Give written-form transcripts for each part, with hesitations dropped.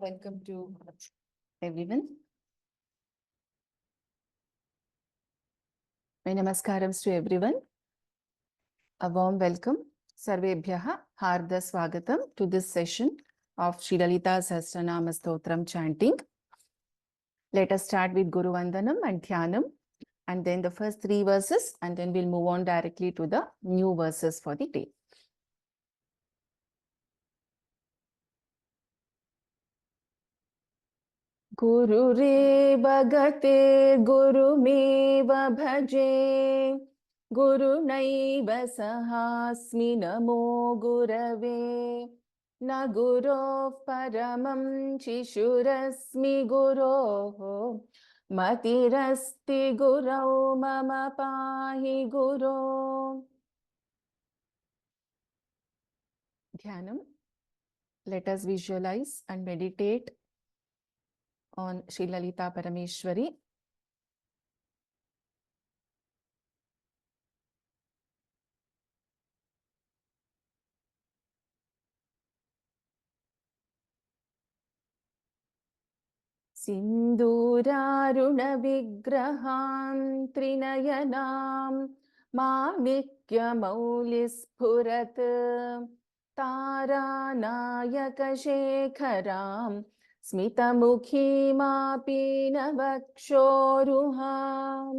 Welcome to everyone. My namaskarams to everyone. A warm welcome. Sarvebhyaha Harda Swagatam to this session of Shri Lalita Sahasranama Stotram chanting. Let us start with Guru Vandanam and Dhyanam, and then the first 3 verses, and then we'll move on directly to the new verses for the day. Gurure bhagate gurumeva bhaje gurunaiva sahasmi namo gurave na guroh paramam shishurasmi guroh matirasti gurau mama pahi guru. Dhyanam. Let us visualize and meditate on Shri Lalita Parameshwari. Sinduraruna vigraham trinayanam manikya maulispurat taranayaka shekharam smitamukhi mapinavakshoruham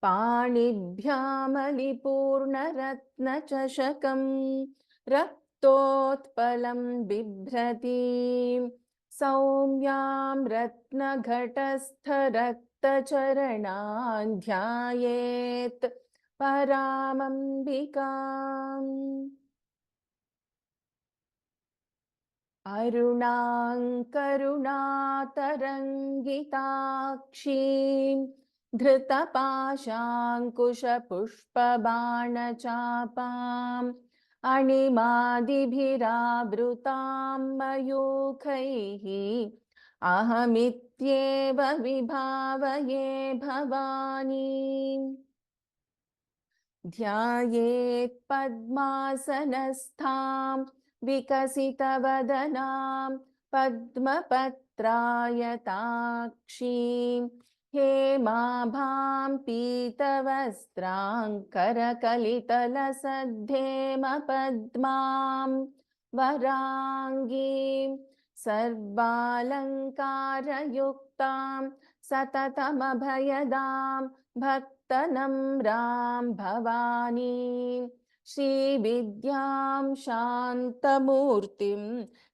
panibhyamalipurnaratna chashakam raktotpalam bibhrati Saumyam ratna ghatastha rakta charanan dhyayet paramambikam arunang karunatarangitakshim dhritapashankusha pushpabanachapam animadibhiravrutam mayukhaihi ahamityeva vibhavaye bhavani dhyayet padmasanastham vikasitavadanam padmapatrayataakshim Hemabham pitavastrang karakalitalasadhema padmam varangim sarvalankara yuktam satatamabhayadam bhaktanam ram bhavani Shri Vidyam Shantamurtim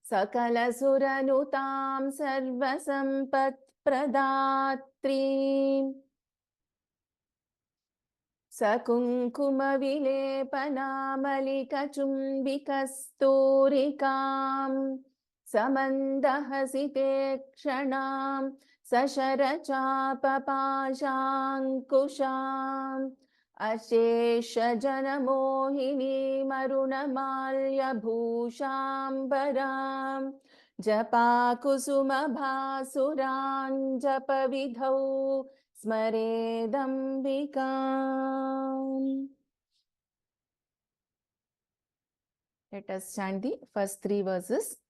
Sakalasuranutam Sarvasampat Pradatri Sakunkuma Vilepanamalica Chumbikasturikam Samandahasite Kshanam Sasharachapapashankusham Ashesha Janamohini Marunamalya Bhushambaram Japa kusuma bhasuran japa vidhau smaredambikam. Let us chant the first 3 verses.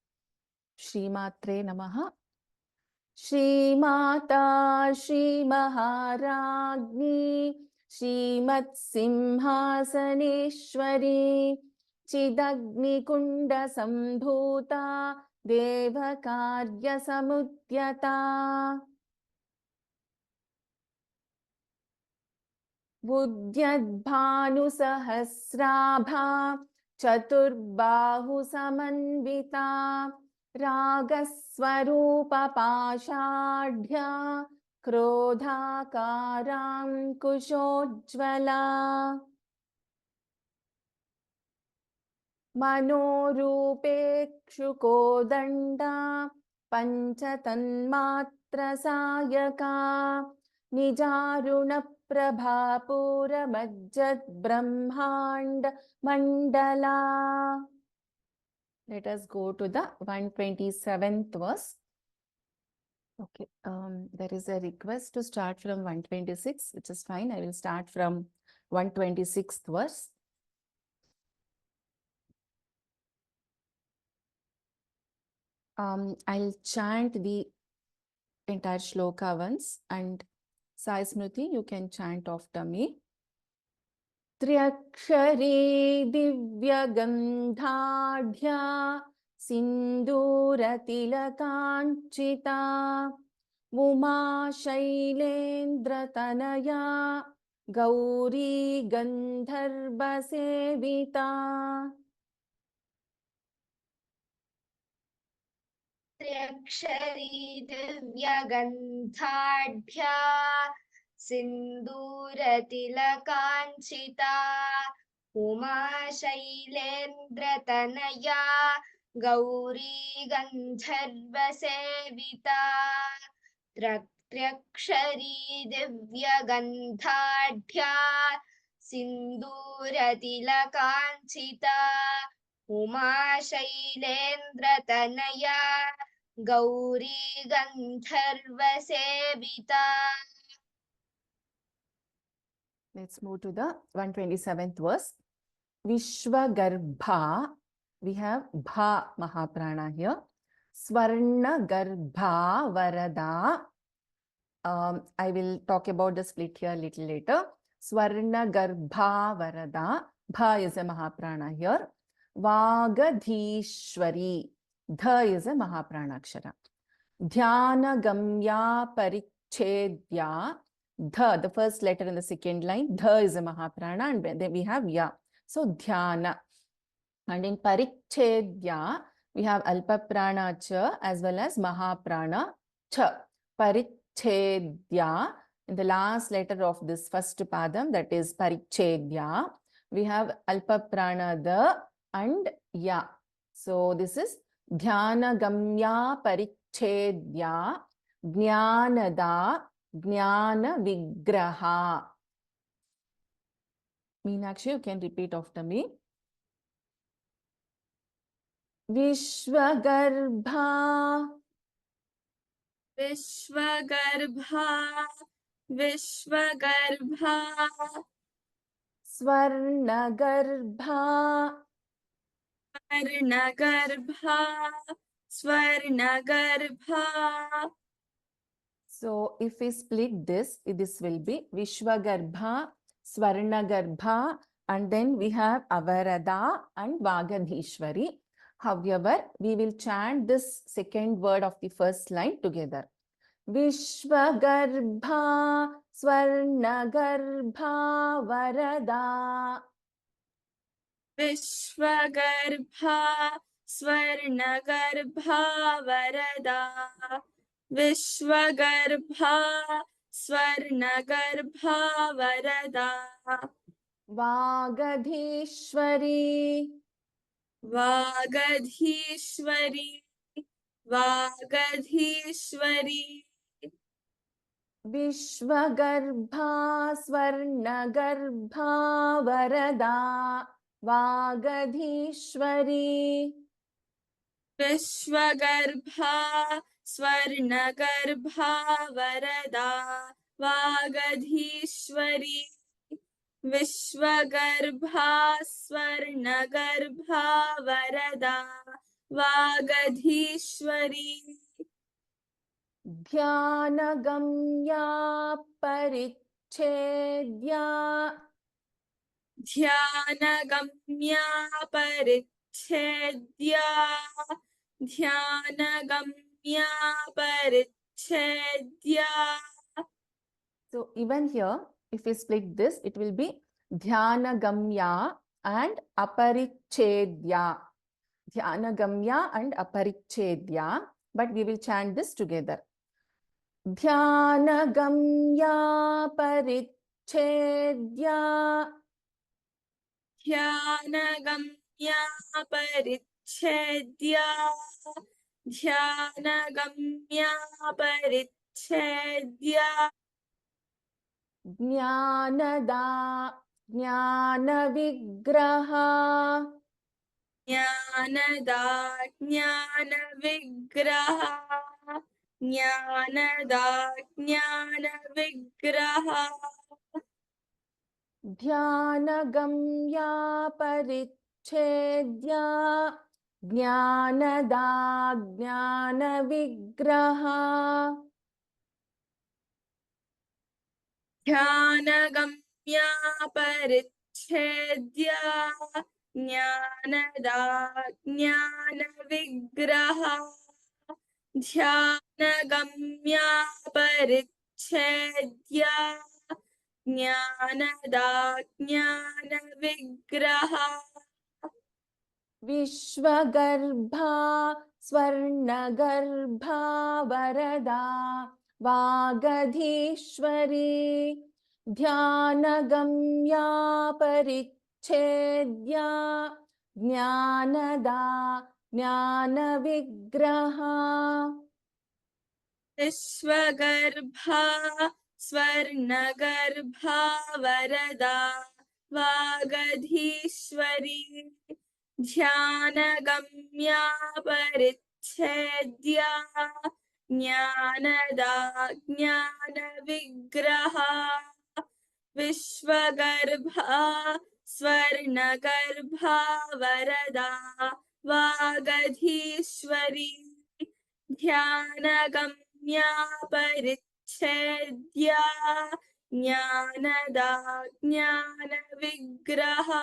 Shri Matre Namaha. Shri Mata Shri Maharagni Shri Mat Simhasaneshwari Chidagni Kunda Sambhuta Devakarya Samudyata Budyadbhanu Sahasrabha Chaturbahu Samanvita Ragaswarupa Pashadhya Krodhakaram Kushojvala Manorupekshukodanda Panchatanmatra Sayaka Nijaruna Prabhapura Majjad Brahmand Mandala. Let us go to the 127th verse. Okay, there is a request to start from 126, which is fine. I will start from 126th verse. I'll chant the entire shloka once, and Sai Smriti, you can chant after me. त्र्यक्षरी दिव्यगन्धाढ्या सिन्दूरतिलकाञ्चिता Uma शैलेन्द्रतनया Gauri गन्धर्वसेविता। त्र्यक्षरी दिव्यगन्धाढ्या सिन्दूरतिलकाञ्चिता Uma शैलेन्द्रतनया Gauri गन्धर्वसेविता। त्र्यक्षरी दिव्यगन्धाढ्या सिन्दूरतिलकाञ्चिता Uma शैलेन्द्रतनया Gauri गन्धर्वसेविता। Let's move to the 127th verse. Vishwagarbha, we have Bha Mahaprana here. Swarna Garbha Varada. I will talk about the split here a little later. Swarna Garbha Varada. Bha is a Mahaprana here. Vagadhishwari. Dha is a Mahaprana Akshara. Dhyana Gamya Parichedya. Dha, the first letter in the second line. Dha is a Mahaprana, and then we have Ya. So Dhyana. And in Parichedya, we have Alpaprana Cha as well as Mahaprana Cha. Parichedya. In the last letter of this first padam, that is Parichedya, we have Alpaprana Da and Ya. So this is Dhyana Gamya Parichedya Jnanada Jnana Vigraha. Meenakshi, you can repeat after me. Vishwagarbha Vishwagarbha Vishwagarbha Swarnagarbha Swarnagarbha Swarnagarbha. So if we split this will be Vishwagarbha, Swarnagarbha, and then we have Avarada and Vagadhishwari. However, we will chant this second word of the first line together. Vishwagarbha, Swarnagarbha, Varada. Vishwagarbha Swarnagarbha Varada. Vishwagarbha Swarnagarbha Varada. Vagadhishwari. Vagadhishwari Vagadhishwari. Vishwagarbha Swarnagarbha Varada Vagadhishwari. Vishwagarbha Swarnagarbha Varada Vagadhishwari. Vishwagarbha Swarnagarbha Varada Vagadhishwari. Dhyanagambya Parichedya Dhyanagambya Parichedya Dhyanagambya Parichedya. So even here, if we split this, it will be Dhyanagamya and Aparichedya. Dhyanagamya and Aparichedya. But we will chant this together. Dhyanagamya Parichedya. Dhyanagambya Parichedya Dhyanagambya Parichedya. Jnanada Jnanavigraha. Jnanada Jnanavigraha Jnanada Jnanavigraha. Dhyanagambya Parichedya Dnyanada ज्ञानविग्रह ध्यानगम्या परिच्छेद्य Dnyanada ज्ञानविग्रह ध्यानगम्या परिच्छेद्य Dnyanada ज्ञानविग्रह विश्वगर्भा स्वर्णगर्भा वरदा वागधीश्वरी ध्यानगम्या परिच्छेद्या ज्ञानदा ज्ञानविग्रहा विश्वगर्भा स्वर्णगर्भा वरदा वागधीश्वरी ध्यानगम्या परिच्छेद्या ज्ञानदा ज्ञानविग्रहा विश्वगर्भा स्वर्णगर्भा वरदा वागधीश्वरी ध्यानगम्या परिच्छेद्या Dnyanada ज्ञानविग्रहा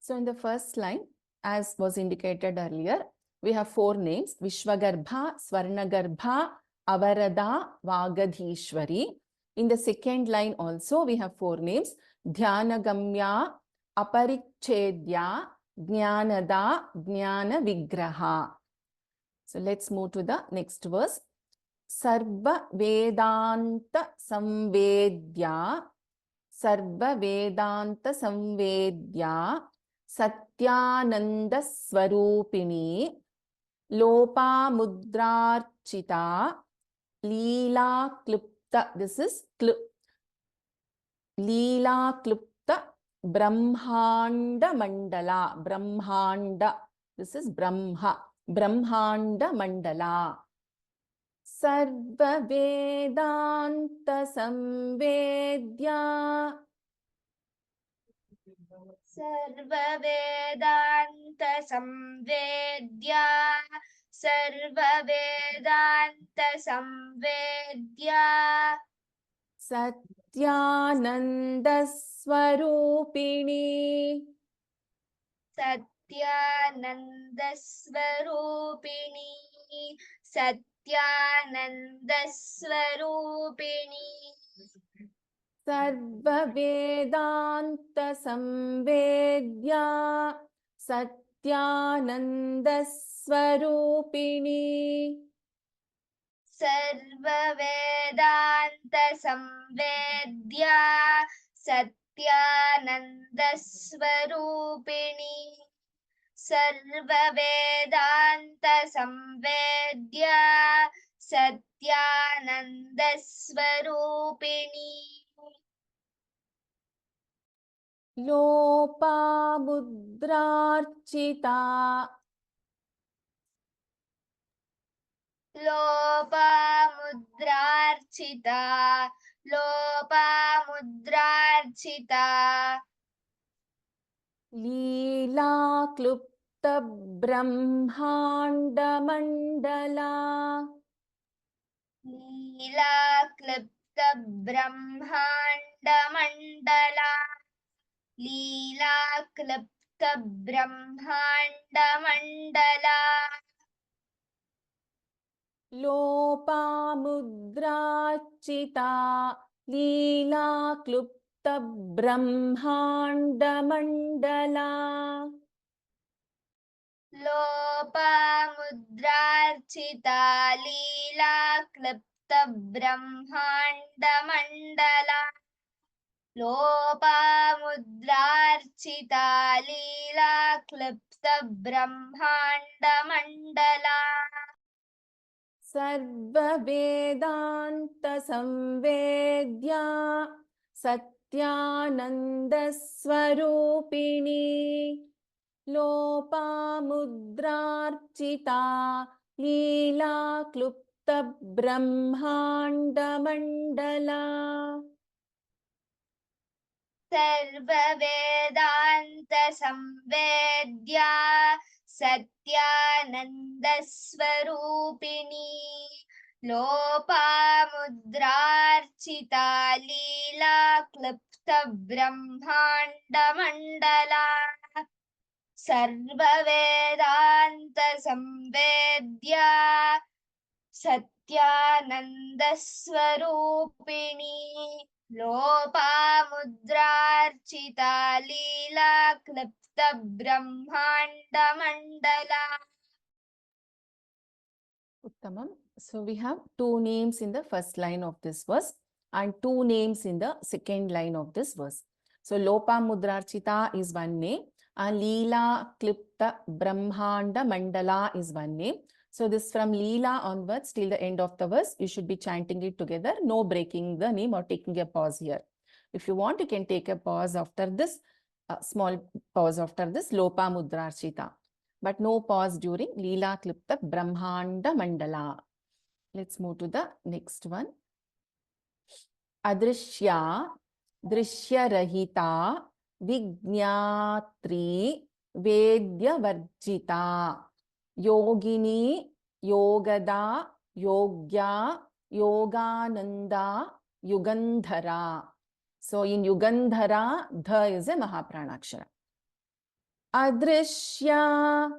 So in the first line, as was indicated earlier, we have four names: Vishwagarbha, Swarnagarbha, Avarada, Vagadhishwari. In the second line also, we have four names: Dhyanagamya, Aparichedya, Jnanada, Jnana Vigraha. So let's move to the next verse. Sarva Vedanta Samvedya, Sarva Vedanta Samvedya, Satyananda Swarupini, Lopa Mudrarchita, Leela Klipta, this is Leela Klipta, Brahmanda Mandala, Brahmanda, this is Brahma, Brahmanda Mandala. Sarva Vedanta Samvedya, सर्ववेदान्त संवेद्या सर्ववेदान्त संवेद्या Satyananda Swarupini, Satyanand स्वरूपिणी सत्यानन्द स्वरूपिणी Sarva Vedanta Samvedya, Satyananda Swarupini, सर्ववेदान्त संवेद्या Satyanand स्वरूपिणी सर्ववेदान्त संवेद्या सत्यानन्द स्वरूपिणी Lopa Mudrarchita, लोपामुद्रार्चिता लोपामुद्रार्चिता Leela Klupta Brahmanda Mandala, लीलाक्लृप्त ब्रह्माण्डमण्डला लीलाक्लृप्त ब्रह्माण्डमण्डला Lopa Mudrarchita, Leela Klupta Brahmanda Mandala. लोपामुद्रार्चिता लीलाक्लृप्त ब्रह्माण्डमण्डला लोपामुद्रार्चिता लीलाक्लृप्त ब्रह्माण्डमण्डला Sarva Vedanta Samvedya, Satyananda Swarupini, Lopa Mudrarchita, Leela Klupta Brahmanda Mandala. सर्ववेदान्तसंवेद्या सत्यानन्दस्वरूपिणी लोपामुद्रार्चिता Leela क्लृप्तब्रह्माण्डमण्डला सर्ववेदान्तसंवेद्या सत्यानन्दस्वरूपिणी लोपामुद्रार्चिता Leela क्लृप्तब्रह्माण्डमण्डला. Uttamam. So we have two names in the first line of this verse and two names in the second line of this verse. So Lopa Mudrarchita is one name and Leela Klipta Brahmanda Mandala is one name. So this from Leela onwards till the end of the verse, you should be chanting it together, no breaking the name or taking a pause here. If you want, you can take a pause after this, small pause after this Lopa Mudrarchita. But no pause during Leela Klipta Brahmanda Mandala. Let's move to the next one. Adrishya, Drishya Rahita, Vignatri, Vedya Varjita, Yogini, Yogada, Yogya, Yogananda, Yugandhara. So in Yugandhara, dha is a Mahaprana-akshara. Adrishya,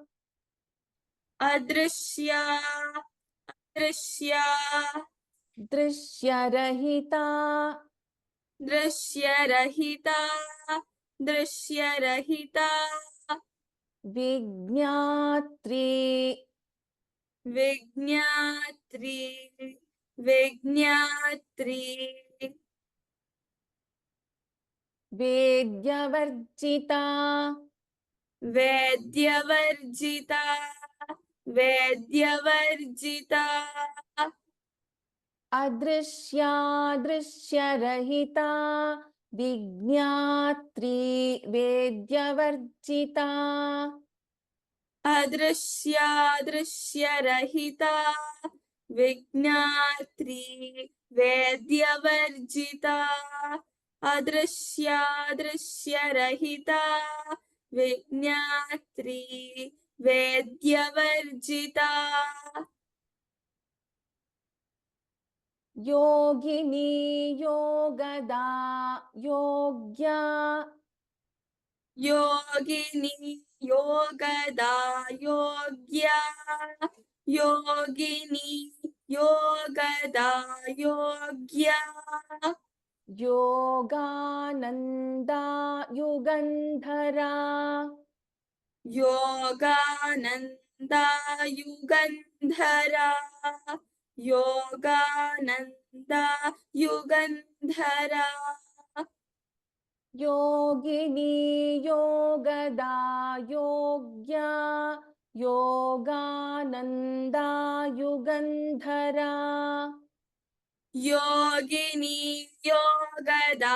Adrishya, Drishya, Drishyarahita, Drishyarahita, Drishyarahita, Vignatri, Vignatri, Vignatri, Vedyavarjita, Vedyavarjita, Vedyavarjita, Adrishya, Drishyarahita, Vignatri, Vedyavarjita, Adrishya, Drishyarahita, Vignatri, Vedyavarjita, Adrishya, Drishyarahita, Vignatri, Vedyavarjita, Yogini, Yogada, Yogya, Yogini, Yogada, Yogya, Yogini, Yogada, Yogya, Yogananda, Yugandhara, Yogananda, Yugandhara, Yogananda, Yugandhara, Yogini, Yogada, Yogya, Yogananda, Yugandhara, Yogini, Yogada,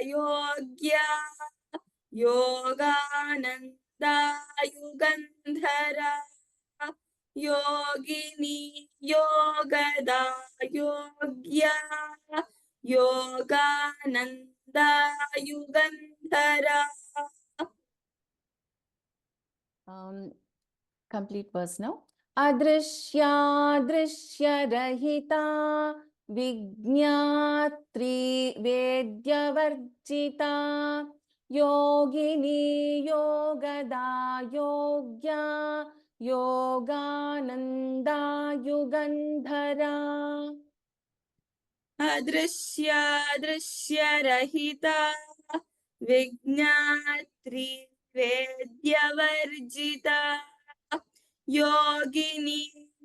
Yogya, Yogananda, Yugandhara, Yogini, Yogada, Yogya, Yogananda, Yugandhara. Complete verse now. Adrishya, Drishyarahita, Vignatri, Vedyavarjita, Yogini, Yogada, Yogya, Yogananda, Yugandhara. Adrishya, Drishyarahita, Vignatri, Vedyavarjita, Yogini,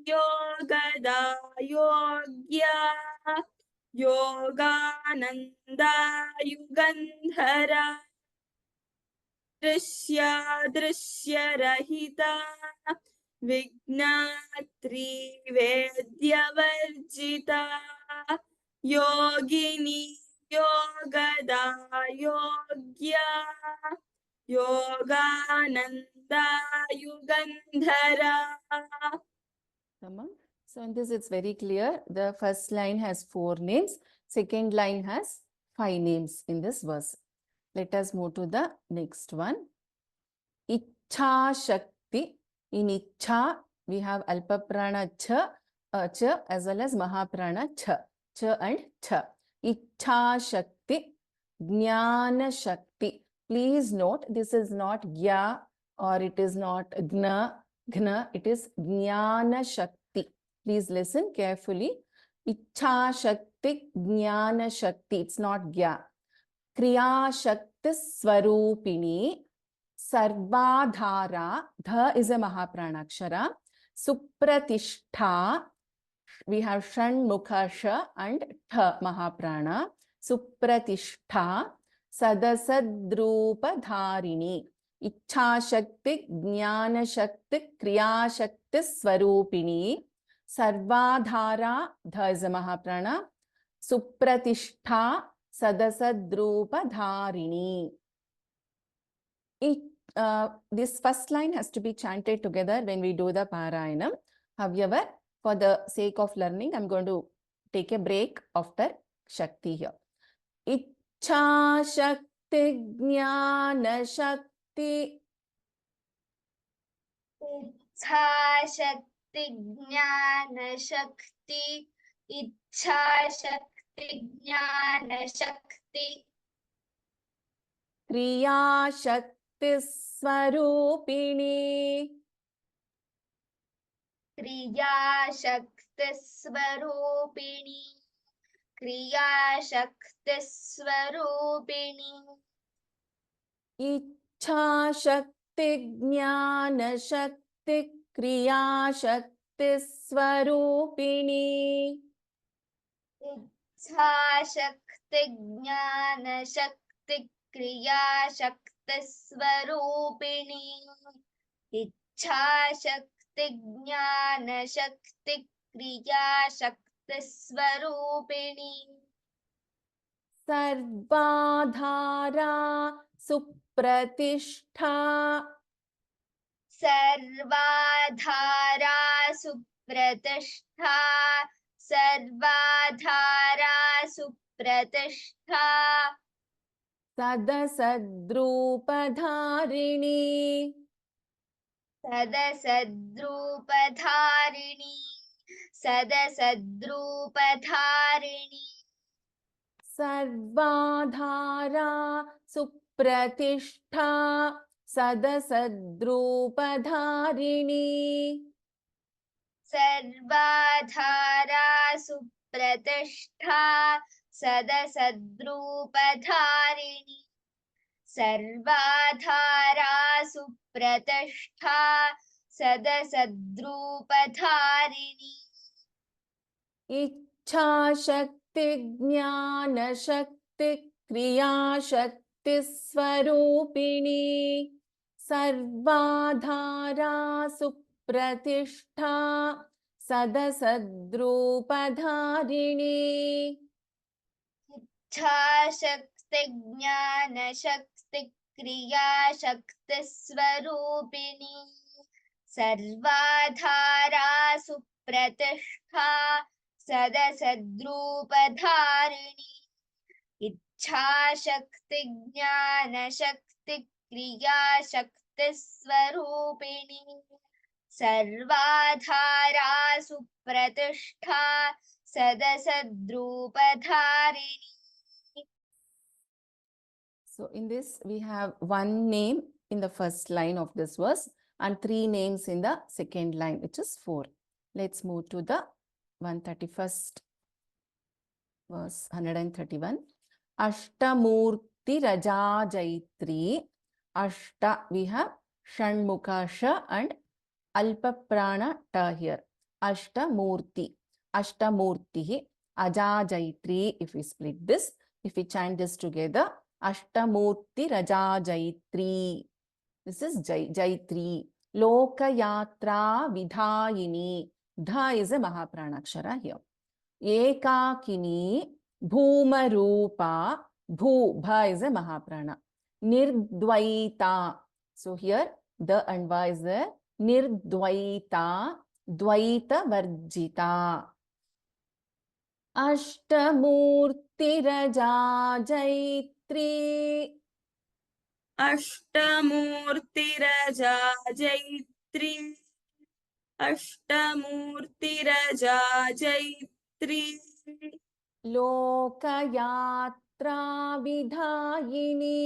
Yogada, Yogya, Yogananda, Yugandhara, Drishya, Drishyarahita, Vignatri, Vedyavarjita, Yogini, Yogada, Yogya, Yogananda, Yugandhara. Tamam. So in this it's very clear. The first line has 4 names. Second line has 5 names in this verse. Let us move to the next one. Ichha Shakti. In Ichha, we have Alpaprana Cha, as well as Mahaprana Cha and Cha. Ichha Shakti, Jnana Shakti. Please note, this is not Gya or it is not Gna, it is Jnana Shakti. Please listen carefully. Ichha Shakti, Jnana Shakti. It's not Gya. Kriya Shakti Swarupini. Sarvadhara, dha is a Mahapranakshara. Supratishtha, we have Shanmukha and Tha Mahaprana. Supratishtha, Sadasadrupa Dharini. Ichha Shakti, Jnana Shakti, Kriya Shakti Swarupini. Sarvadhara, dha is a Mahaprana. Supratishtha, Sadasadrupa Dharini. This first line has to be chanted together when we do the Parayanam. However, for the sake of learning, I'm going to take a break after Shakti here. Ichha Shakti Jnana Shakti. Ichha Shakti Jnana Shakti. Ichha Shakti Jnana Shakti. Kriya Shakti Swarupini. Kriya Shakti Swarupini. Kriya Shakti Swarupini. Ichha Shakti Jnana Shakti Kriya Shakti Swarupini. Ichha Shakti Jnana Shakti Kriya Shakti Swarupini. Ichha Shakti Jnana Shakti Kriya Shakti Swarupini. Sarvadhara Supratishtha. Sarvadhara Supratishtha. Sarvadhara Supratishtha. Sadasadrupadharini. Sadasadrupadharini. Sadasadrupadharini. Sarvadhara Supratishtha. Sadasadrupadharini. Sarvadhara Supratishtha. Sadasadrupadharini. Sarvadhara Supratishtha. Sadasadrupadharini. Ichha Shakti Jnana Shakti Kriya Shakti Swarupini. Sarvadhara Supratishtha. Sadasadrupadharini. Ichha Shakti Jnana Shakti Kriya Shakti Swarupini. Sarvadhara Supratishtha. Sadasadrupadharini. Ichha Shakti Jnana Shakti Kriya Shakti Swarupini. Sarvadhara Supratishtha. Sadasadrupadharini. So in this, we have one name in the first line of this verse and three names in the second line, which is 4. Let's move to the 131st verse, 131. Ashtamurti Raja Jaitri. Ashta, we have Shanmukha Sha and Alpaprana Ta here. Ashtamurti. Ashtamurti. Aja Jaitri, if we split this, if we chant this together, Ashtamurti Raja Jaitri. This is Jaitri. Lokayatra Vidhayini. Dha is a Mahapranaksara here. Ekakini Bhumarupa. Bha is a Mahaprana. Nirdvaita. So here the and va is there. Nirdvaita. Dvaita Varjita. Ashtamurti Raja Jaitri. अष्टमूर्तिरजा Jaitri अष्टमूर्तिरजा Jaitri लोकयात्रा विधायिनी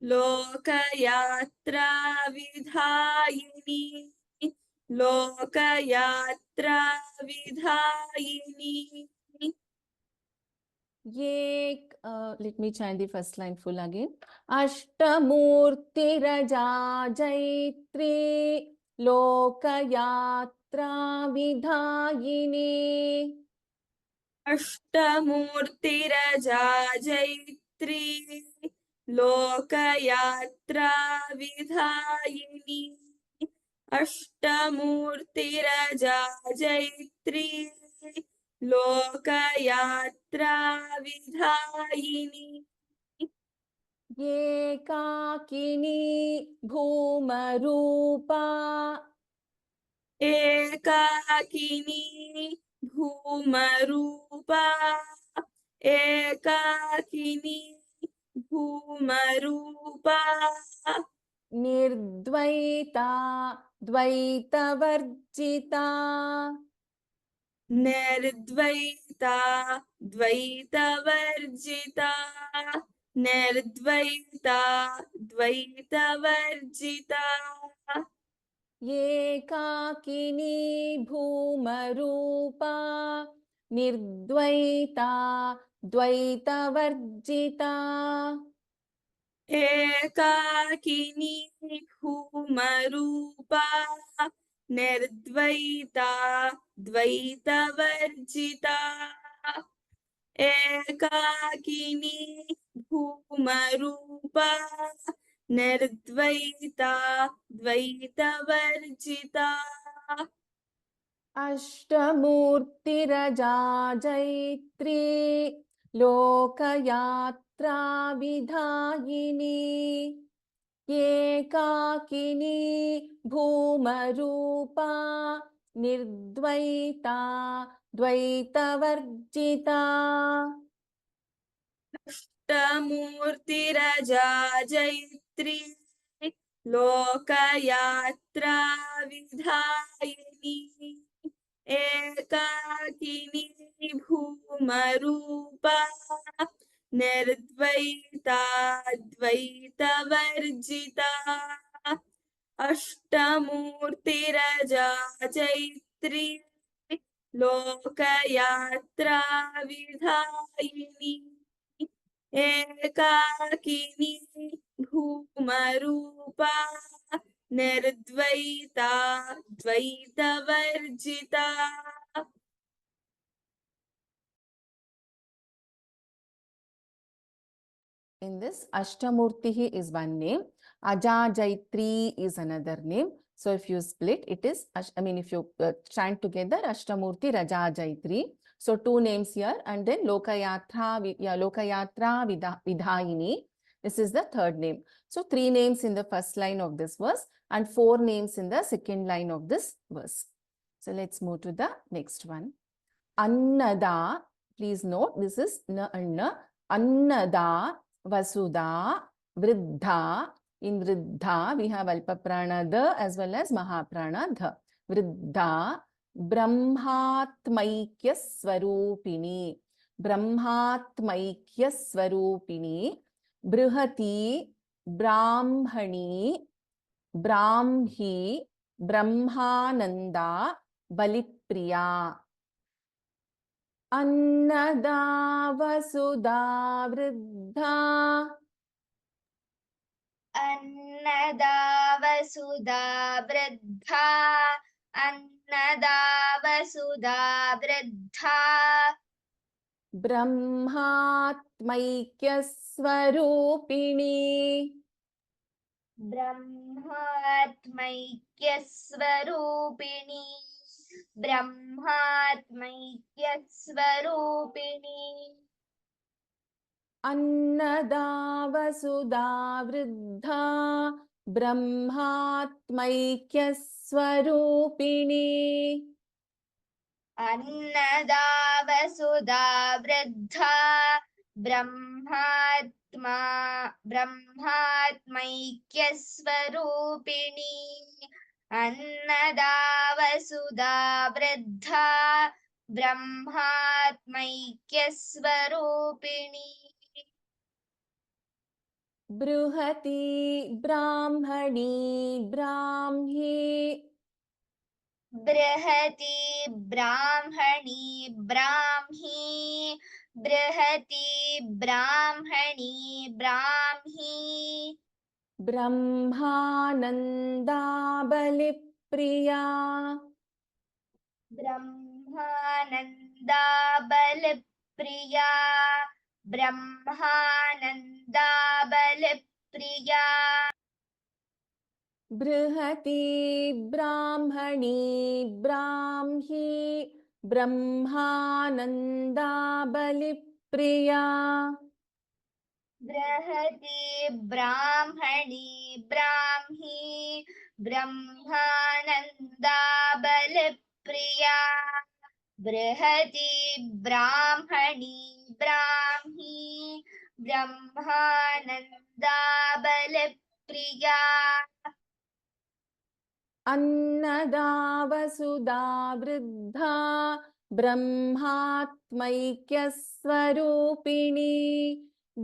लोकयात्रा विधायिनी लोकयात्रा विधायिनी let me chant the first line full again. Ashtamurtiraja Jaitri Lokayatra Vidhayini. अष्टमूर्तिरजा Jaitri लोकयात्रा विधायिनी अष्टमूर्तिरजा Jaitri लोकयात्रा विधायिनी एकाकिनी भूमरूपा एकाकिनी भूमरूपा एकाकिनी भूमरूपा निर्द्वैता द्वैतवर्जिता निर्द्वैता द्वैतवर्जिता निर्द्वैता द्वैतवर्जिता एकाकिनी भूमरूपा निर्द्वैता द्वैतवर्जिता एकाकिनी भूमरूपा निर्द्वैता द्वैतवर्जिता एकाकिनी भूमरूपा निर्द्वैता द्वैतवर्जिता अष्टमूर्तिरजा जैत्री लोकयात्रा विधायिनी एकाकिनी भूमरूपा निर्द्वैता द्वैतवर्जिता अष्टमूर्तिरजा जैत्री लोकयात्रा विधायिनी एकाकिनी भूमरूपा निर्द्वैता द्वैतवर्जिता अष्टमूर्तिरजा जैत्री लोकयात्रा विधायिनी एकाकिनी भूमरूपा निर्द्वैता द्वैतवर्जिता In this, Ashtamurti is one name, Aja Jaitri is another name. So if you split, it is, if you chant together, Ashtamurti Raja Jaitri. So two names here, and then Lokayatra Vidhayini. This is the third name. So three names in the first line of this verse and four names in the second line of this verse. So let's move to the next one. Annada, please note, this is na anna. Annada Vasudha Vriddha. In Vriddha, we have Alpaprana the as well as Mahaprana the. Vriddha Brahmatmaikya Swarupini. Brahmatmaikya Swarupini. Brihati Brahmani Brahmi Brahmananda Balipriya. Annada Vasudha Vriddha. Annada Vasudha Vriddha. Annada Vasudha Vriddha. Brahmatmaikya Swarupini. Brahmatmaikya Swarupini. Brahmatmaikya Swarupini. Annada Vasudha Vriddha. Brahmatmaikya Swarupini. Annada Vasudha Vriddha. ब्रह्मात्मा ब्रह्मात्मैक्यस्वरूपिणी Annada वसुधा वृद्धा ब्रह्मात्मैक्यस्वरूपिणी बृहती ब्राह्मणी ब्राह्मी बृहति ब्राह्मणी ब्राह्मी बृहति ब्राह्मणी ब्राह्मी ब्रह्मानन्दा बलिप्रिया ब्रह्मानन्दा बलप्रिया ब्रह्मानन्दा बलप्रिया बृहती ब्राह्मणी ब्राह्मी ब्रह्मानन्दा बलिप्रिया बृहति ब्राह्मणी ब्राह्मी ब्रह्मानन्दा बलप्रिया बृहति ब्राह्मणी ब्राह्मी ब्रह्मानन्दा बलप्रिया अन्नदा वसुधा वृद्धा ब्रह्मात्मैक्यस्वरूपिणी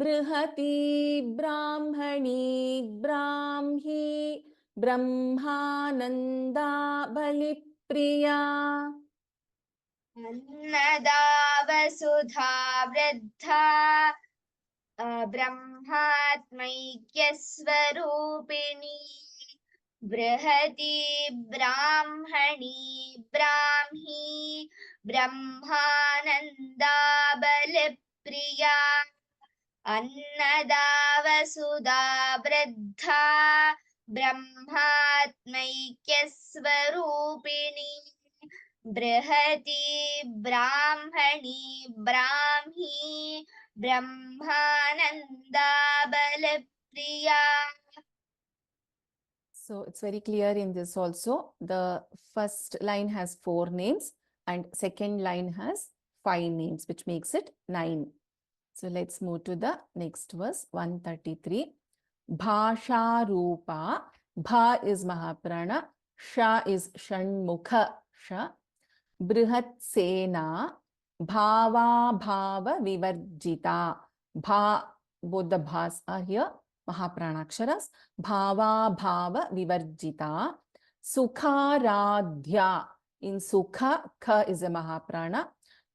बृहती ब्राह्मणी ब्राह्मी ब्रह्मानन्दा बलिप्रिया अन्नदा वसुधा वृद्धा ब्रह्मात्मैक्यस्वरूपिणी बृहती ब्राह्मणी ब्राह्मी ब्रह्मानन्दा बलप्रिया अन्नदा वसुधा वृद्धा ब्रह्मात्मैक्यस्वरूपिणी बृहती ब्राह्मणी ब्राह्मी ब्रह्मानन्दा बलप्रिया. So it's very clear in this also. The first line has 4 names and second line has 5 names, which makes it 9. So let's move to the next verse, 133. Bhasha Rupa. Bha is Mahaprana. Sha is Shanmukha Sha. Brihat Sena. Bhava Bhava Vivarjita. Bha, both the bhas are here. Mahapranaksharas. Bhava Bhava Vivarjita. Sukharadhya. In Sukha, Kha is a Mahaprana.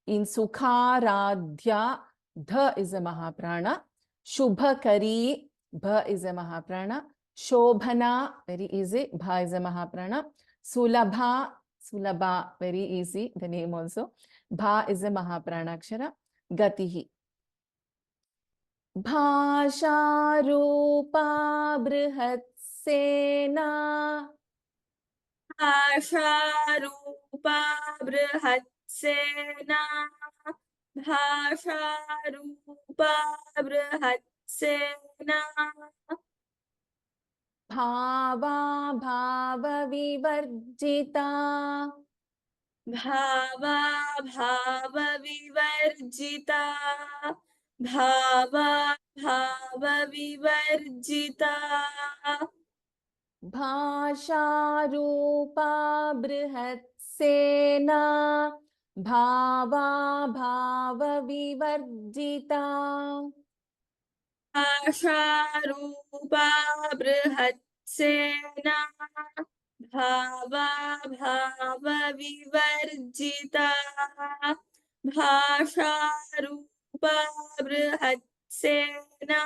In Sukharadhya, Dha is a Mahaprana. Shubhakari, Bha is a Mahaprana. Shobhana, very easy, Bha is a Mahaprana. Sulabha, Sulabha, very easy, the name also. Bha is a Mahaprana Akshara. Gatihi. Bhasha Rupa Brihat Sena. भाषारूपा बृहत्सेना भाषारूपा बृहत्सेना Bhava Bhava Vivarjita. भावा भाव विवर्जिता भावा भाव विवर्जिता Bhasha Rupa Brihat Sena. Bhava Bhava Vivarjita. भाषारूपा बृहत्सेना भावा भाव विवर्जिता भाषारूपा बृहत्सेना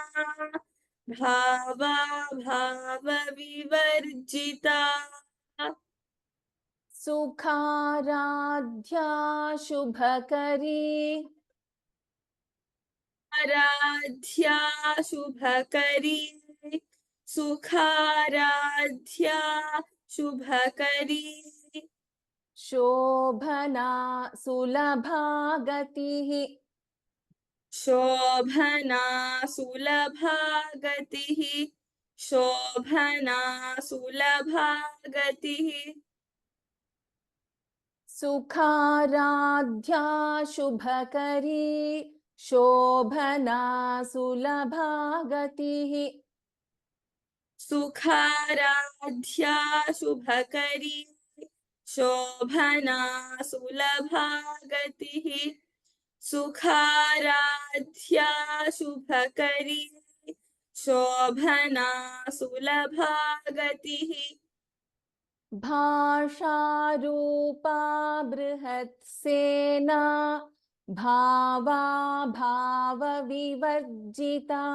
भावा भाव विवर्जिता Sukharadhya Shubhakari. Aaradhya शुभकरी सुखाराध्या शुभकरी Shobhana Sulabha Gatihi. शोभना सुलभा गतिः शोभना सुलभा गतिः Sukharadhya Shubhakari. शोभना सुलभा गतिः सुखाराध्या शुभकरी शोभना सुलभा गतिः सुखाराध्या शुभकरी शोभना सुलभा गतिः भाषारूपा बृहत्सेना भावा भावविवर्जिता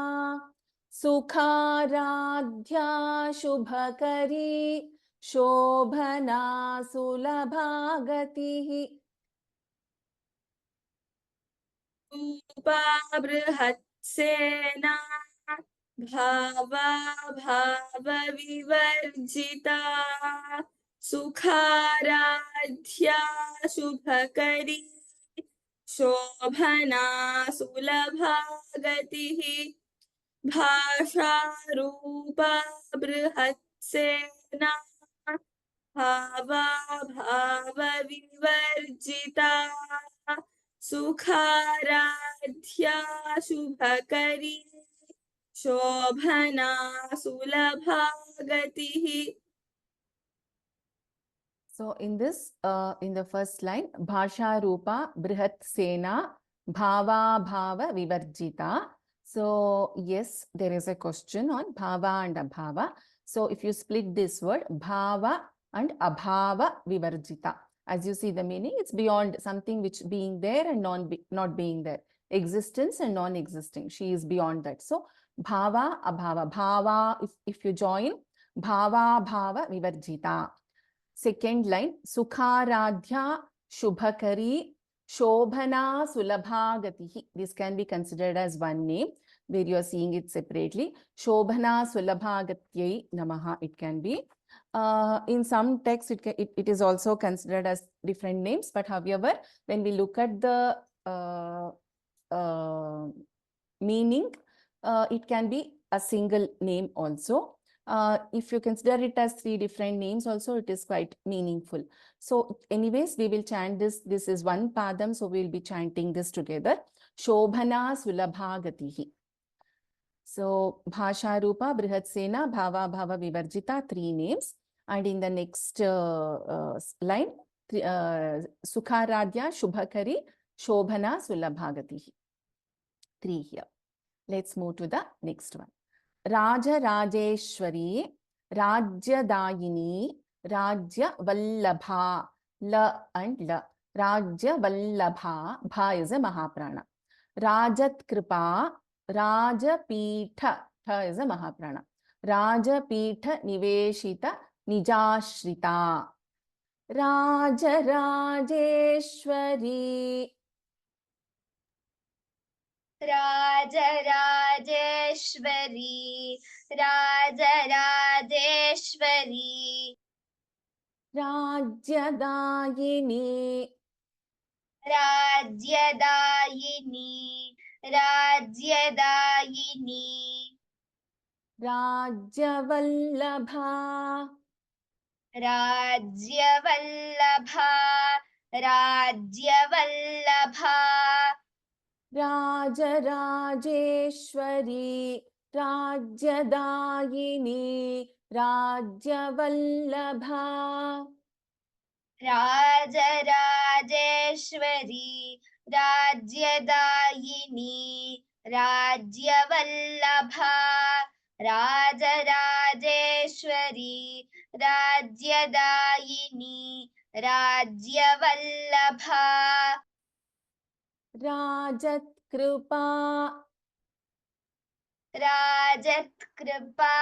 सुखाराध्या शुभकरी शोभना सुलभा गतिः रूपा बृहत्सेना भावा भावविवर्जिता सुखाराध्या शुभकरी शोभना सुलभा गतिः भाषारूपा बृहत्सेना भावा भावविवर्जिता सुखाराध्या शुभकरी शोभना सुलभा गतिः. So in this, in the first line, Bhasha Rupa Brihat Sena Bhava Bhava Vivarjita. So yes, there is a question on Bhava and Abhava. So if you split this word, Bhava and Abhava Vivarjita. As you see the meaning, it's beyond something which being there and not being there. Existence and non-existing. She is beyond that. So Bhava, Abhava. Bhava, if you join, Bhava, Bhava Vivarjita. Second line, Sukharadhya Shubhakari Shobhana Sulabha Gatihi. This can be considered as one name where you are seeing it separately. Shobhana Sulabha Gatyai Namaha, it can be. In some texts, it is also considered as different names. But however, when we look at the meaning, it can be a single name also. If you consider it as 3 different names also, it is quite meaningful. So anyways, we will chant this. This is one padam, so we will be chanting this together. Shobhana Sulabha Gatihi. So Bhasha Rupa, Brihatsena, Bhava Bhava Vivarjita, 3 names. And in the next line, Sukharadhya Shubhakari, Shobhana Sulabha Gatihi. 3 here. Let's move to the next one. Raja Rajeshwari, Rajyadayini, Rajya Vallabha, La and La. Rajya Vallabha, Bha is a Mahaprana. Rajat Kripa, Rajapitha, Tha is a Mahaprana. Rajapitha Niveshita, Nijashrita. Raja Rajeshwari. Rajarajeshwari, Rajarajeshwari, Rajyadayini, Ragyadayini, Ragyadayini, Rajyavallabha, Ragyavallabha, Ragyavallabha, Rajarajeshwari, Rajyadayini, Rajyavallabha. Rajarajeshwari, Ragyadayini, Ragyavallabha, Rajarajeshwari, Ragyadayini, Ragyavallabha. Rajat Kripa, Rajat Kripa,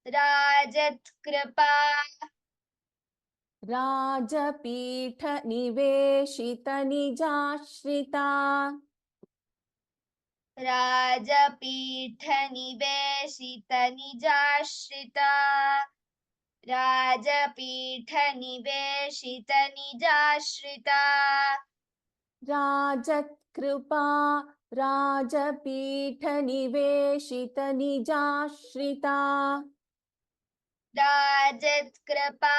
Rajat Kripa, Rajapitha Niveshita Nijashrita. Rajapitha Niveshita Nijashrita, Rajapitha Niveshita Nijashrita, Rajat Kripa, Rajapitha Niveshita Nijashrita. Rajat Kripa,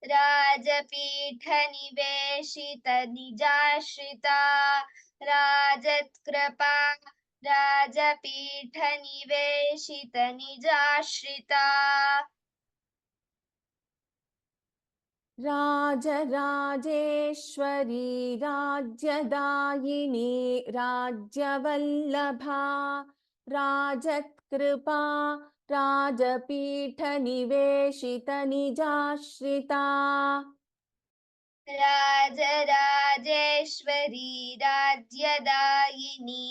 Rajapitha Niveshita Nijashrita, राजत्कृपा राजपीठनिवेशितनिजाश्रिता Rajarajeshwari राज्यदायिनी राज्यवल्लभा राजत्कृपा राजपीठनिवेशितनिजाश्रिता Rajarajeshwari राज्यदायिनी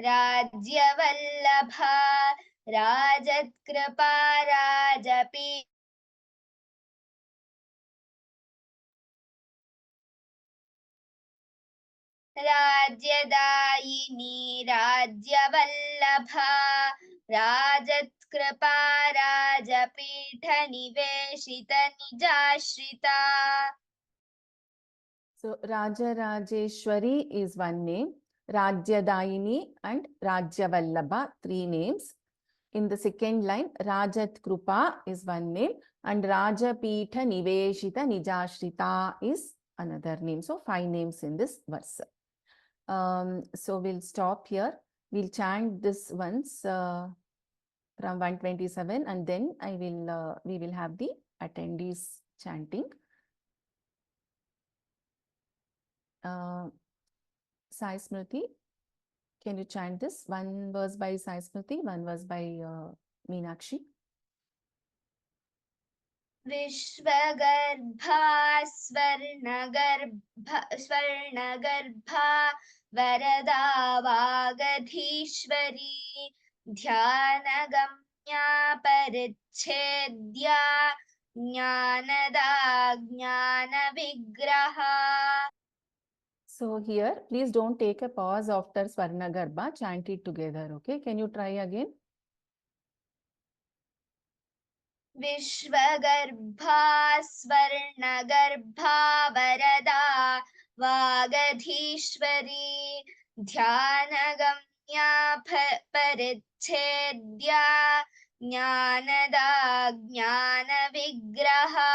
राज्यवल्लभा राजत्कृपा राज्यदायिनी राज्यवल्लभा राजत्कृपा राजपीठनिवेशितनिजाश्रिता So Rajarajeshwari is one name, Rajyadayini and Rajyavallabha, three names. In the second line, Rajat Krupa is one name and Rajapitha Niveshita Nijashrita is another name. So 5 names in this verse. So we'll stop here. We'll chant this once from 127 and then we will have the attendees chanting. Sai Smriti, can you chant this? One verse by Sai Smriti, one verse by Meenakshi. विश्वगर्भा स्वर्णगर्भा वरदा वागधीश्वरी ध्यानगम्या परिच्छेद्या Dnyanada ज्ञानविग्रहा. So here, please don't take a pause after Swarnagarbha. Chant it together, okay? Can you try again? विश्वगर्भा स्वर्णगर्भा वरदा वागधीश्वरी ध्यानगम्या परिच्छेद्या ज्ञानदा ज्ञानविग्रहा.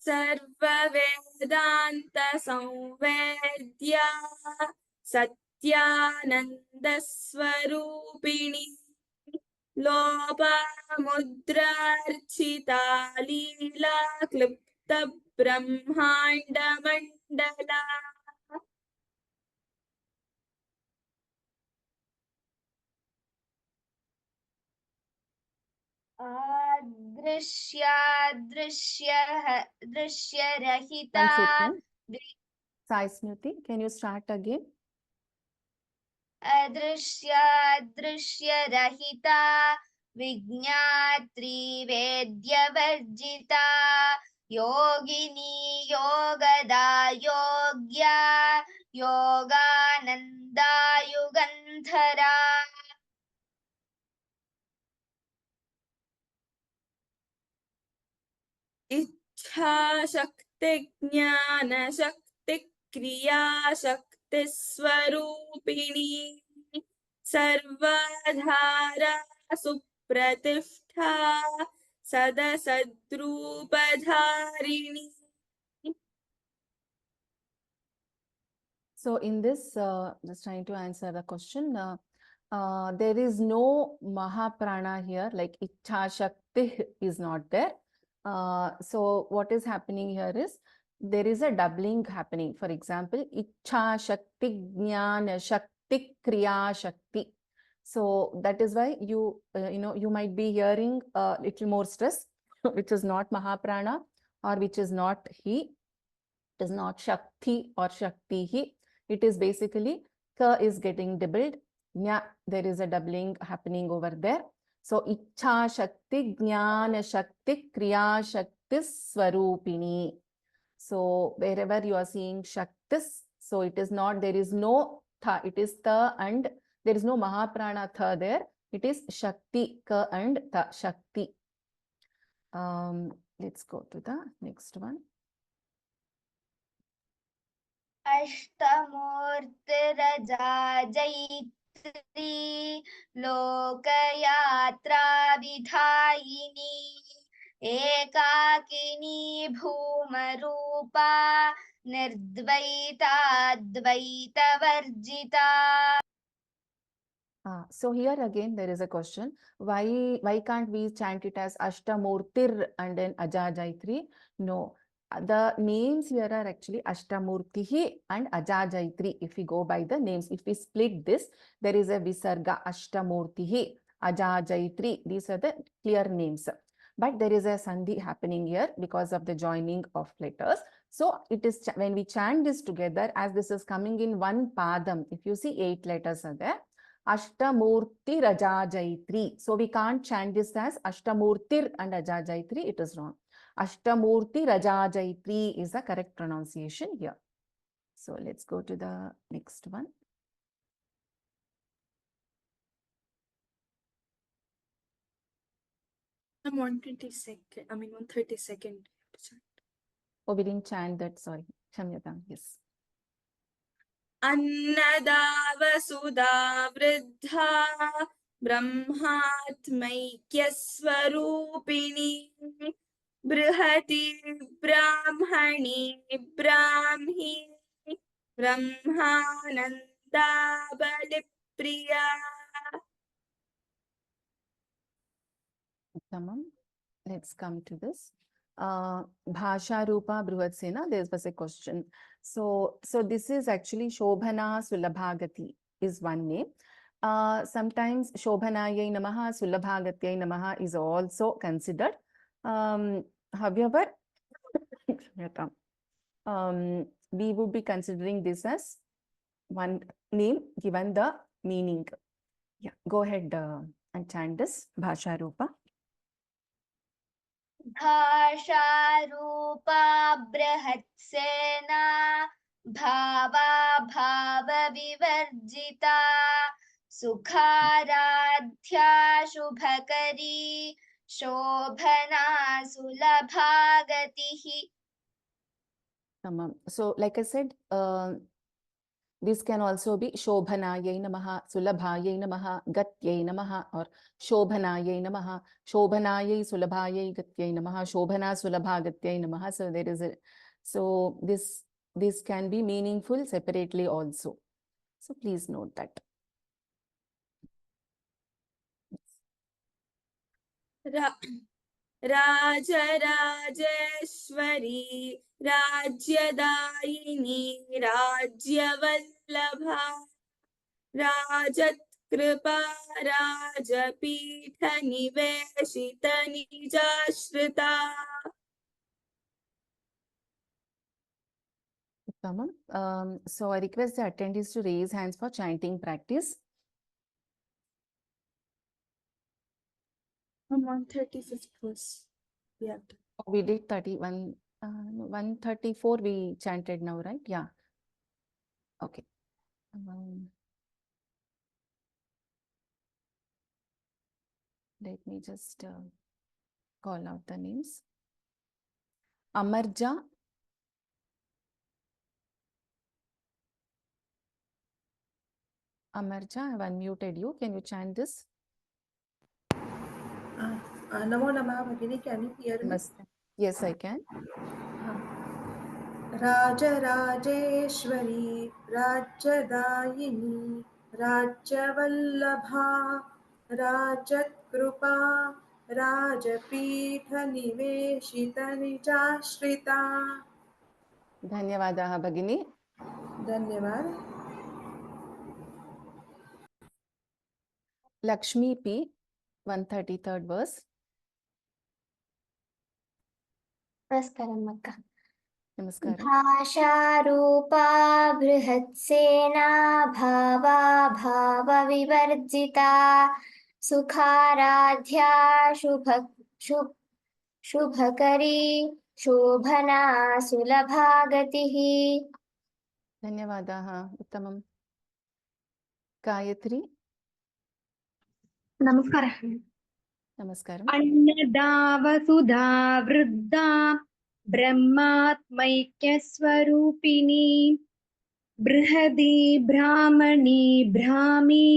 सर्ववेदान्त संवेद्या सत्यानन्दस्वरूपिणी लोपामुद्रार्चिता लीला क्लुप्त ब्रह्माण्डमण्डला. दृश्यरहिता. One second. Sai Smriti, can you start again? अदृश्यरहिता विज्ञात्री वेद्यवर्जिता योगिनी योगदा योग्या योगानन्दा युगन्धरा. इच्छाशक्ति ज्ञानशक्ति क्रियाशक्ति स्वरूपिणी सर्वाधारा सुप्रतिष्ठा सदसद्रूपधारिणी. So in this, just trying to answer the question, there is no Mahaprana here, like Ichha Shakti is not there. So what is happening here is, there is a doubling happening. For example, Ichha Shakti, Jnana Shakti, Kriya Shakti. So that is why you might be hearing a little more stress, which is not Mahaprana or which is not He. It is not Shakti or Shakti. It is basically Ka is getting doubled. Nya, there is a doubling happening over there. So Ichha Shakti, Jnana Shakti, Kriya Shakti, Swarupini. So wherever you are seeing Shaktis, so it is not, there is no Tha, it is Ta and there is no Mahaprana Tha there. It is Shakti, Ka and Tha, Shakti. Let's go to the next one. अष्टमूर्तिरजाजयित्री लोकयात्रा विधायिनी एकाकिनी भूमरूपा निर्द्वैताद्वैतवर्जिता. So here again there is a question. Why can't we chant it as Ashtamurtir and then Ajajayatri? No. The names here are actually Ashtamurtihi and Ajajayatri. If we go by the names, if we split this, there is a Visarga Ashtamurtihi, Ajajayatri. These are the clear names. But there is a Sandhi happening here because of the joining of letters. So it is when we chant this together, as this is coming in one padam, if you see 8 letters are there. Ashtamurti Rajajayatri. So we can't chant this as Ashtamurtir and Ajajayatri. It is wrong. Ashtamurti Rajajayatri is the correct pronunciation here. So let's go to the next one. I'm 122nd. I mean 132nd. Oh, we didn't chant that. Sorry. Shamyatam. Yes. Annada वसुधा वृद्धा ब्रह्मात्मैक्यस्वरूपिणी बृहति ब्राह्मणी ब्राह्मी ब्रह्मानन्दा बलिप्रिया. Tamam. Let's come to this. Bhasha Rupa Bruhatsena, there was a question. So this is actually Shobhana Sulabhagati is one name. Sometimes Shobhanayai Namaha, Sulabhagatyai Namaha is also considered. However, we would be considering this as one name given the meaning. Yeah, go ahead and chant this Bhasha Rupa. भाषारूपा बृहत्सेना भावा भावविवर्जिता सुखाराध्या शुभकरी शोभना सुलभागतिः. Tamam. So like I said, this can also be Shobhanayai Namaha, Sulabhayai Namaha, Gatyai Namaha, or Shobhanayai Namaha, Shobhanayai Sulabhayai Gatyai Namaha, Shobhana Sulabha Gatyai Namaha. So there is a, so this can be meaningful separately also. So please note that. Rajarajeshwari राज्यदायिनी राज्यवल्लभा राजत्कृपा राजपीठनिवेशितनिजाश्रिता. So I request the attendees to raise hands for chanting practice. I'm 135th verse. Yeah. We did 31, 134 we chanted now, right? Yeah. Okay. Let me just call out the names. Amarja. Amarja, I have unmuted you. Can you chant this? Namo Namah Bhagini, can you hear me? Namaste. Yes, I can. Rajarajeshwari Rajyadayini Rajyavallabha Rajatkrupa Rajapitha Niveshita Nijashrita. Dhanyavadaha Bhagini. Dhanyavad. Lakshmi P, 133rd verse. नमस्कारम् अक्का. Namaskaram. भाषारूपा बृहत्सेना भावा भावविवर्जिता सुखाराध्या शुभकरी शोभना सुलभागतिः. Dhanyavadaha. Uttamam. Gayatri. नमस्कारः. Namaskaram. Annada वसुधा वृद्धा ब्रह्मात्मैक्यस्वरूपिणी बृहदी ब्राह्मणी ब्राह्मी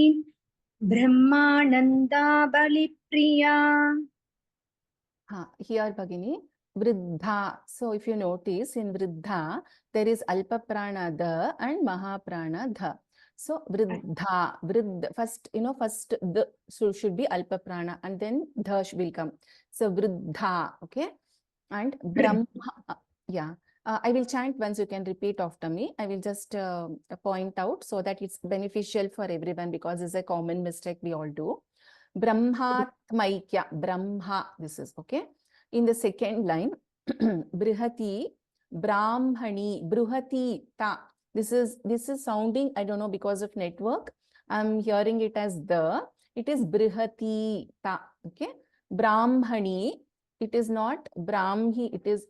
ब्रह्मानन्दा बलिप्रिया. Here Bhagini, Vriddha. So if you notice in Vriddha, there is Alpa Prana Dha and Maha Prana Dha. So Vriddha, first, first the so should be Alpa Prana and then Dha will come. So Vriddha, okay? And Brahma, I will chant once, you can repeat after me. I will just point out so that it's beneficial for everyone because it's a common mistake we all do. Brahmatmaikya, Brahma, this is okay. In the second line, Brihati, Brahmani, Bruhati, Ta. This is sounding, I don't know, because of network. I'm hearing it as it is Brihati, Ta, okay. Brahmani, it is not Brahmi, it is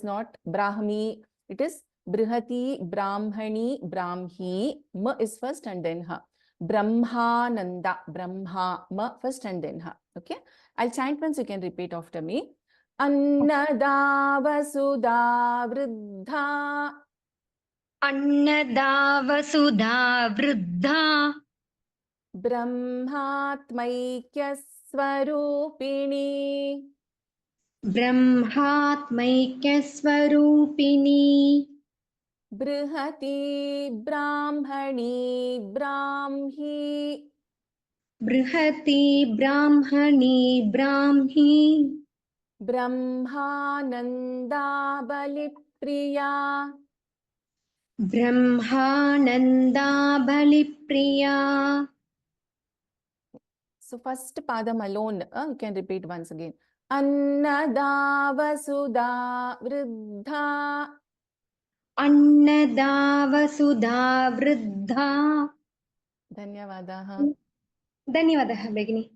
not Brahmi, it is Brihati, Brahmani, Brahmi, Ma is first and then Ha. Brahmananda, Brahma, Ma first and then Ha. Okay. I'll chant once, you can repeat after me. Annada Vasudha Vriddha. Annada Vasudha Vriddha. Brahmatmaikya Swarupini. Brahmatmaikya Swarupini. Brihati Brahmani Brahmi. Brihati Brahmani Brahmi. Brahmananda Balipriya. Brahmananda Balipriya. So first padam alone, you can repeat once again. Annada Vasudha Vriddha. Annada Vasudha Vriddha. Dhanyavadaha. Dhanyavadah Bhagini.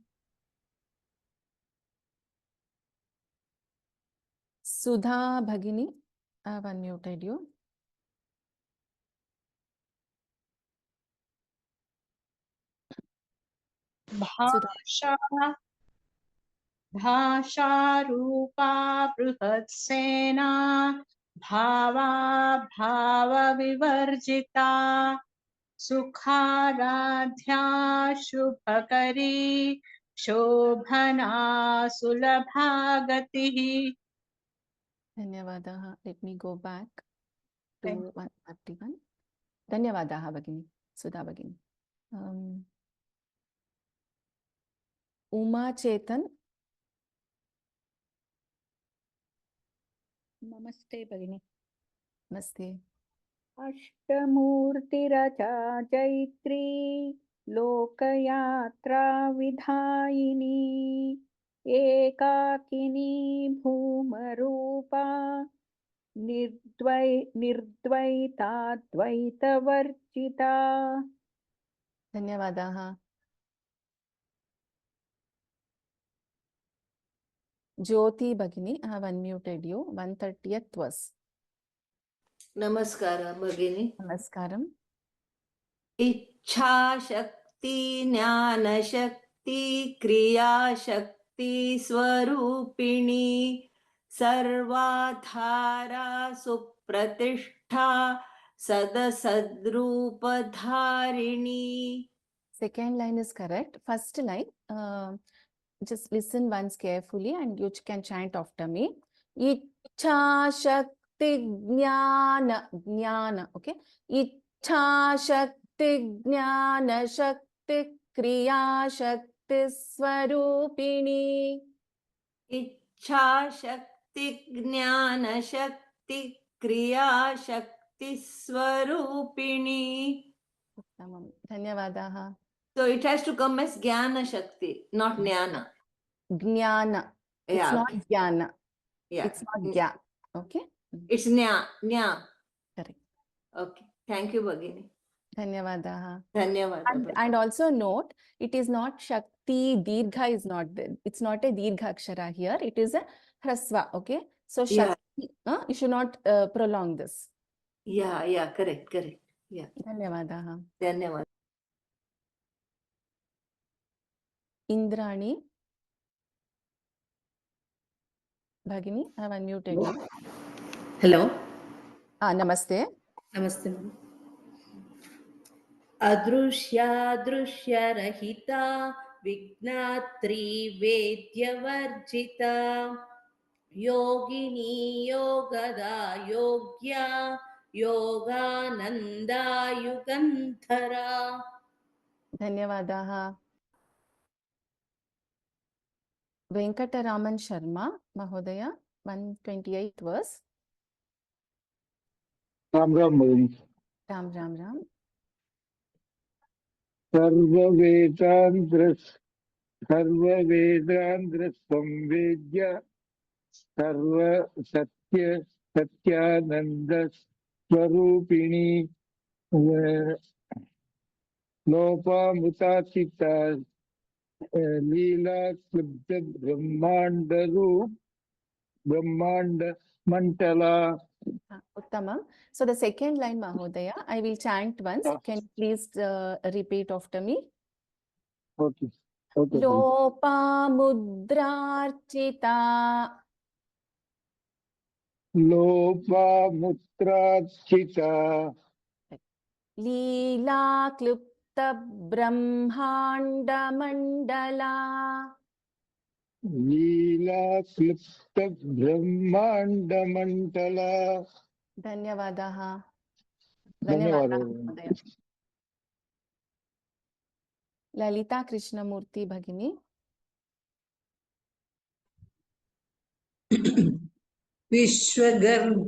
Sudha Bhagini, I have unmuted you. भाषारूपा बृहत्सेना भावा भावविवर्जिता सुखाराध्या शुभकरी शोभना सुलभा गतिः. Dhanyavadaha. Let me go back to 131. Dhanyavadaha Bhagini, Sudha Bhagini. Uma Chetan. नमस्ते भगिनी. Namaste. अष्टमूर्तिरचा Chaitri लोकयात्रा विधायिनी एकाकिनी भूमरूपा निर्द्वैताद्वैतवर्जिता. Dhanyavadaha. Jyoti Bhagini, I have unmuted you. 130th verse. Namaskara Bhagini. Namaskaram. इच्छा शक्ति ज्ञान शक्ति क्रिया शक्ति स्वरूपिणी सर्वाधारा सुप्रतिष्ठा सदसद्रूपधारिणी. Second line is correct. First line, just listen once carefully and you can chant after me. Ichha Shakti Jnana, Jnana, okay? Ichha Shakti Jnana Shakti Kriya Shakti Swarupini. इच्छा शक्ति ज्ञान शक्ति क्रिया शक्ति स्वरूपिणी. Dhanyavadaha. So it has to come as Jnana Shakti, not Jnana. Jnana. It's Yeah, not okay. Jnana. Yeah. It's not Jya. Okay? It's Nya. Correct. Okay. Thank you, Bhagini. Dhanyavadaha. Dhanyawad. And also note, it is not Shakti, Dirgha is not there. It's not a Dirgha Akshara here. It is a Hrasva, okay? So Yeah. Shakti, you should not prolong this. Yeah, correct. Yeah. Dhanyavadaha. Dhanyawad. Indrani. Bhagini, I have unmuted you. Hello. Namaste. Namaste, ma'am. Adrushya Rahita विघ्नात्री वेद्यवर्जिता योगिनी योगदा योग्या योगानन्दा युगन्धरा. धन्यवादाः. वेंकटरामन शर्मा महोदय 128th verse. Ram Ram भगिनी. राम राम राम. सर्ववेदांध्र संवेद्य सर्व सत्य सत्यानंद स्वरूपिणी लोपामुताचिता लीला क्लुब्ध ब्रह्मांड रूप ब्रह्मांड Mandla. Uttamam. So the second line, Mahodaya, I will chant once. Can you please repeat after me? Okay. Okay. Lopamudrarchita लोपामुद्राचिता लीला क्लुप्त ब्रह्मांड मंडला. लीला क्लिप्त ब्रह्मांड मंडला. धन्यवादाः. धन्यवादः. महोदय. ललिता कृष्णमूर्ति भगिनी. विश्वगर्भ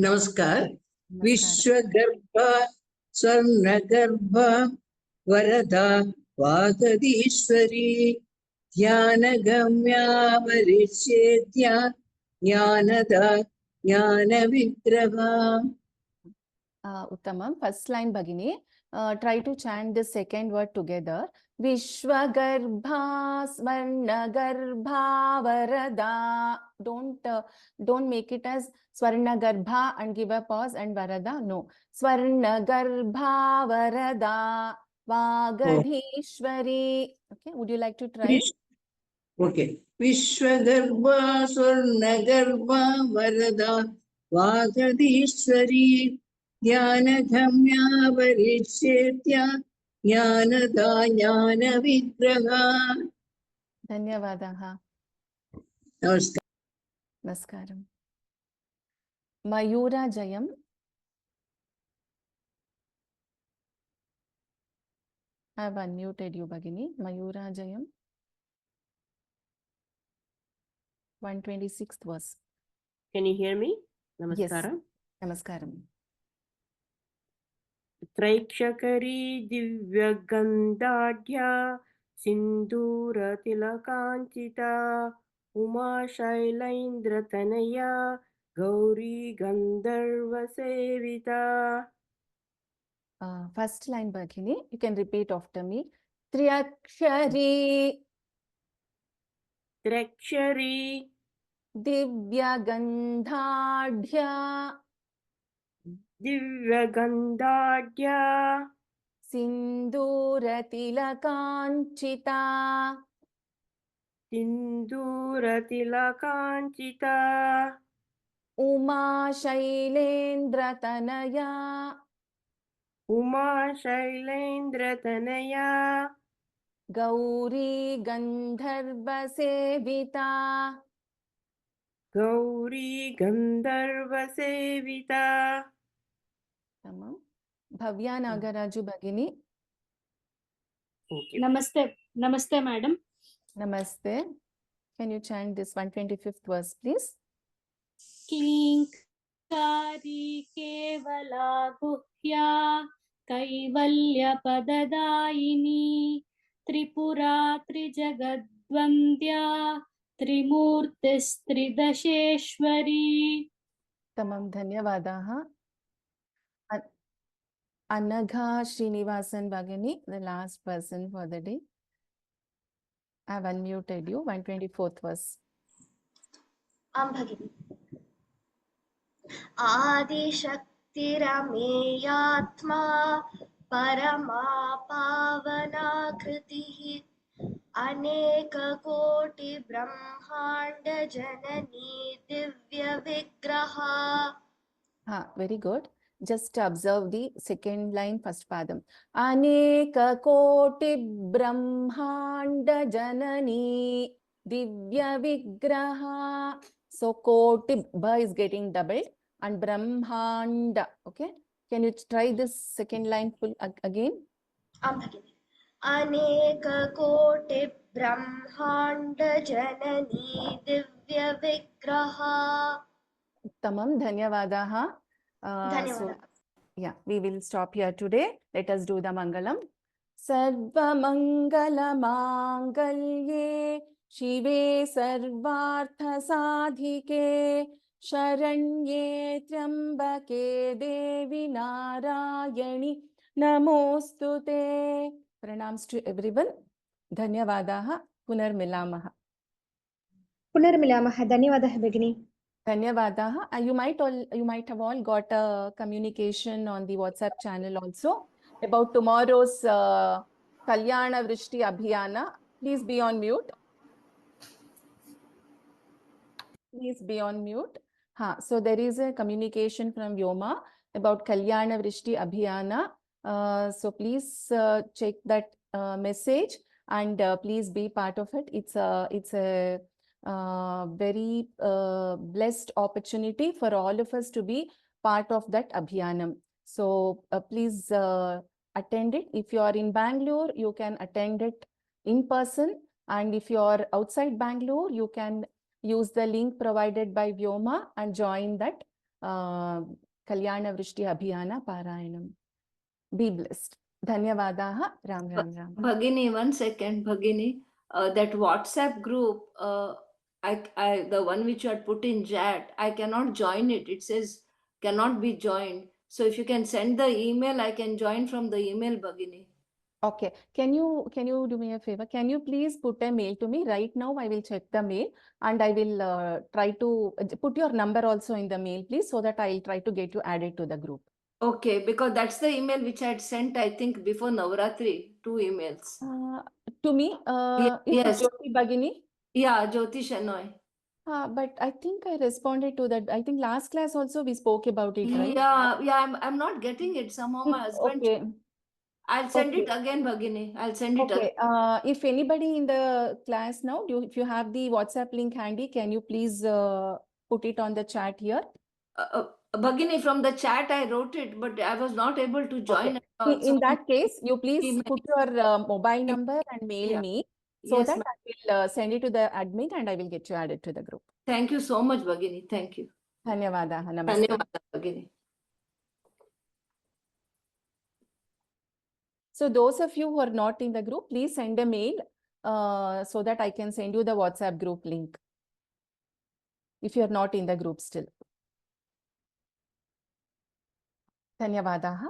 नमस्कार. विश्वगर्भ स्वर्णगर्भ वरदा वागदीश्वरी ध्यानगम्या वरिष्येत्या Dnyanada ज्ञानविग्रहा. Uttamam. First line Bhagini. Try to chant the second word together. Vishwagarbha Swarnagarbha Varada. Don't make it as Swarnagarbha and give a pause and Varada. No. Swarnagarbha Varada Vagadhishwari. Okay. Would you like to try? Okay. Vishwagarbha Swarnagarbha Varada Vagadhishwari ज्ञानगम्या वरिष्येत्या Dnyanada ज्ञानविग्रहा. धन्यवादाः. नमस्कार. नमस्कारम्. Mayura Jayam. I have unmuted you, Bhagini. Mayura Jayam. 126th verse. Can you hear me? Namaskaram. Yes. Namaskaram. त्रैक्षकरी दिव्यगन्धाढ्या सिन्दूरतिलकाञ्चिता उमाशैलेन्द्रतनया Gauri गन्धर्वसेविता. First line, Bhagini. You can repeat after me. Triakshari. Trekshari. Divyagandhadhya. Divyagandhadhya. Sinduratilakanchita. Sinduratilakanchita. Uma Shailendratanaya. Uma Shailendratanaya. Gauri Gandharva Sevita. Gauri Gandharva Sevita. Tamam. Bhavya Nagaraju Bhagini. Okay. Namaste, madam. Namaste. Can you chant this 125th verse, please? किङ्कारी केवला गुह्या कैवल्यपददायिनी Tripura त्रिजगद्वन्द्या त्रिमूर्तिस्त्रिदशेश्वरी. Tamam. Dhanyavadaha. Anagha Srinivasan Bhagini, the last person for the day. I have unmuted you. 124th verse. भगिनी. आदिशक्तिरमेयात्मा परमा पावनाकृतिः अनेककोटि ब्रह्मांड जननी दिव्य विग्रहा. Very good. Just observe the second line, first padam. Aneka koti brahmanda janani divya vigraha. So koti ba is getting doubled and brahmanda. Okay. Can you try this second line full again? भगिनि अनेककोटि ब्रह्माण्ड जननी दिव्य विग्रहा Uttamam, dhanyavadaha. So, धन्यवादः yeah, we will stop here today. Let us do the Mangalam. Sarva Mangala Mangalye Shive Sarvartha Sadhike Sharanye Trambake Devi Narayani Namostute. Pranams to everyone. Dhanyavadaha. Punarmilamaha. पुनर्मिलामः धन्यवादः भगिनी Dhanyavadaha. You might have all got a communication on the WhatsApp channel also about tomorrow's Kalyana Vrishti Abhiyana. Please be on mute. Please be on mute. So there is a communication from Vyoma about Kalyana Vrishti Abhiyana. So please check that message and please be part of it. It's a very blessed opportunity for all of us to be part of that Abhiyanam. So please attend it. If you are in Bangalore, you can attend it in person. And if you are outside Bangalore, you can use the link provided by Vyoma and join that Kalyana Vrishti Abhiyana Parayanam. Be blessed. Dhanyavadaha. Ram Ram Ram. Bhagini, 1 second, Bhagini. That WhatsApp group, the one which you had put in chat, I cannot join it. It says cannot be joined. So if you can send the email, I can join from the email, Bhagini. Okay. Can you do me a favor? Can you please put a mail to me right now? I will check the mail and I will try to put your number also in the mail, please, so that I'll try to get you added to the group. Okay, because that's the email which I had sent, I think, before Navratri, 2 emails. To me, is yes. it Jyoti Bhagini? Yeah, Jyoti Shenoy. But I think I responded to that. I think last class also we spoke about it, right? Yeah, I'm not getting it. Somehow my husband. Okay. I'll send it again, Bhagini. I'll send it again. If anybody in the class now, if you have the WhatsApp link handy, can you please put it on the chat here? Bhagini, from the chat I wrote it, but I was not able to join. Okay. In that case, you please put your mobile number and mail me so that I will send it to the admin and I will get you added to the group. Thank you so much, Bhagini. Thank you. Dhanyavadaha. Namaste. Dhanyavadaha, Bhagini. So those of you who are not in the group, please send a mail so that I can send you the WhatsApp group link if you are not in the group still. Dhanyavadaha.